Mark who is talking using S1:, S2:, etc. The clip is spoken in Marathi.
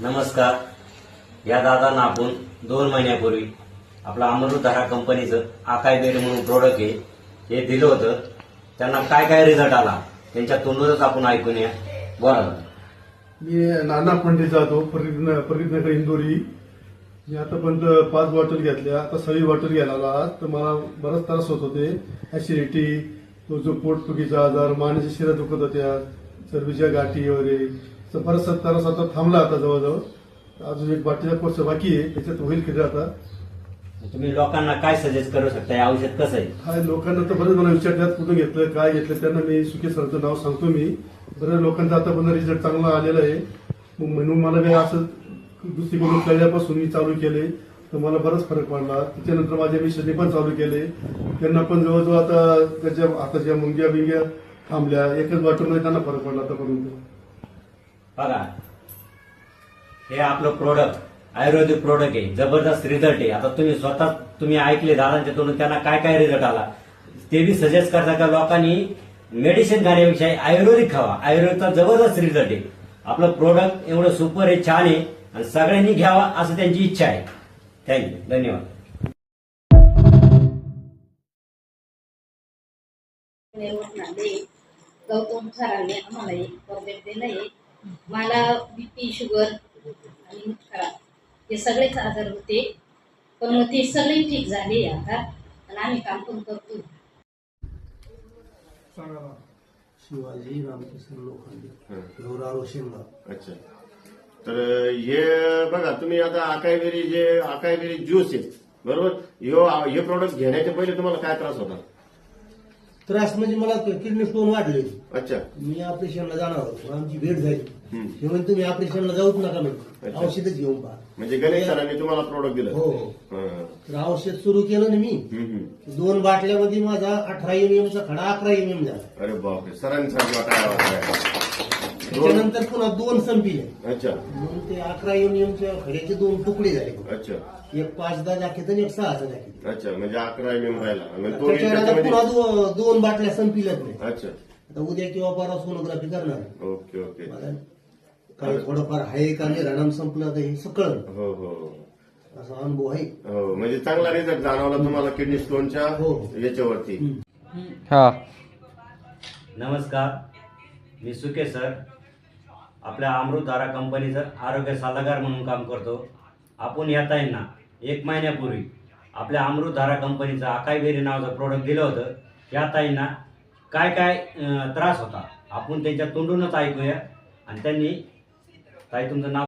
S1: नमस्कार. या दादांना आपण 2 महिन्यापूर्वी आपला अमृतधारा कंपनीचं आकाय बेरी म्हणून प्रोडक्ट आहे हे दिलं होतं. त्यांना काय काय रिझल्ट आला त्यांच्या तोंडूनच आपण ऐकून या. बोला.
S2: मी नाना पंडित जातो प्रदीपनगर इंदोरी. मी आतापर्यंत 5 बॉटल घेतल्या, आता 6वी बॉटल घ्यायला तर मला बराच त्रास होत होते. ऍसिडिटी, तो जो पोटफुगीचा आजार, मानेच्या शिरा दुखत होत्या, चरबीच्या गाठी वगैरे, तर बराचसा त्रास आता थांबला. आता जवळजवळ अजून एक बाटलीचा कोर्स बाकी आहे, त्याच्यात होईल किती. आता
S1: तुम्ही लोकांना काय सजेस्ट करू शकता? हे औषध कसं आहे?
S2: काय लोकांना तर बरेच मला विचारतात कुठून घेतलं, काय घेतलं. त्यांना मी सुके सरचं नाव सांगतो. मी बऱ्याच लोकांचा आतापर्यंत रिझल्ट चांगला आलेला आहे. मग म्हणून मला काही असं दुसरीकडून कळल्यापासून मी चालू केले तर मला बराच फरक पडला. त्याच्यानंतर माझ्या मिस्टरने पण चालू केले, त्यांना पण जवळजवळ आता त्याच्या हाताच्या मुंग्या बिंग्या थांबल्या. एकच बॉटलमध्ये त्यांना फरक पडला आतापर्यंत.
S1: बघा, हे आपलं प्रोडक्ट आयुर्वेदिक प्रोडक्ट आहे, जबरदस्त रिझल्ट आहे. आता तुम्ही ऐकले दादांच्या तोंडून त्यांना काय काय रिझल्ट आला. ते बी सजेस्ट करता का लोकांनी मेडिसिन खाण्यापेक्षा आयुर्वेदिक खावा. आयुर्वेदचा जबरदस्त रिझल्ट आहे. आपलं प्रोडक्ट एवढं सुपर आहे, छान आहे आणि सगळ्यांनी घ्यावा असं त्यांची इच्छा आहे. थँक्यू, धन्यवाद.
S3: गौतम सरांनी आम्हाला एक प्रोजेक्ट दिलंय. मला बीपी, शुगर आणि मुतखडा हे सगळेच आजार होते, पण मग ते सगळे ठीक झाले आता आणि आम्ही काम पण करतो.
S4: शिवाजी रामकृष्ण लोखंडे, शिंगा.
S5: अच्छा. तर हे बघा, तुम्ही आता आकायबेरी ज्यूस आहे बरोबर. हे प्रोडक्ट घेण्याच्या पहिले तुम्हाला काय त्रास होता?
S4: त्रास म्हणजे मला किडनी स्टोन वाढले.
S5: अच्छा.
S4: मी ऑपरेशनला जाणार होतो, आमची भेट झाली.
S5: हम्म.
S4: ते म्हणजे तुम्ही ऑपरेशनला जाऊच नका, म्हणजे
S5: अच्छा.
S4: औषधच घेऊन पहा.
S5: म्हणजे गणेश सरांनी तुम्हाला प्रोडक्ट दिलं?
S4: हो.
S5: हं.
S4: तर औषध सुरू केलं ना मी.
S5: हम्म.
S4: 2 बाटल्यामध्ये माझा 18 MM चा खडा 11 MM झाला.
S5: अरे बापरे, सरांनी सांगितलं काय वाटलं?
S4: त्याच्यानंतर पुन्हा 2 संपले.
S5: अच्छा.
S4: म्हणून ते 11 MM च्या खड्याचे 2 तुकडे झाले.
S5: अच्छा.
S4: एक 5-10 दाखवत आणि एक 6 दाखवत.
S5: अच्छा, म्हणजे 11 MM राहिला. म्हणजे
S4: त्याच्यानंतर पुन्हा 2 बाटल्या संपल्याच नाही.
S5: अच्छा.
S4: आता उद्या किंवा परवा सोनोग्राफी करणार.
S5: Okay okay.
S4: मला काही थोडंफार आहे का नाही, रणाम संपलं तर हे सकळ
S5: हो हो
S4: असा अनुभव आहे.
S5: हो. म्हणजे चांगला रिझल्ट जाणवला तुम्हाला किडनी स्टोनच्या
S4: हो.
S5: याच्यावरती.
S6: हा.
S1: नमस्कार, मी सुके सर. आपल्या अमृतधारा कंपनीचं आरोग्य सल्लागार म्हणून काम करतो. आपण या ताईंना 1 महिन्यापूर्वी आपल्या अमृतधारा कंपनीचं आकाय बेरी नावाचं प्रोडक्ट दिलं होतं. या ताईंना काय काय त्रास होता आपण त्यांच्या तोंडूनच ऐकूया. आणि त्यांनी, ताई तुमचं नाव?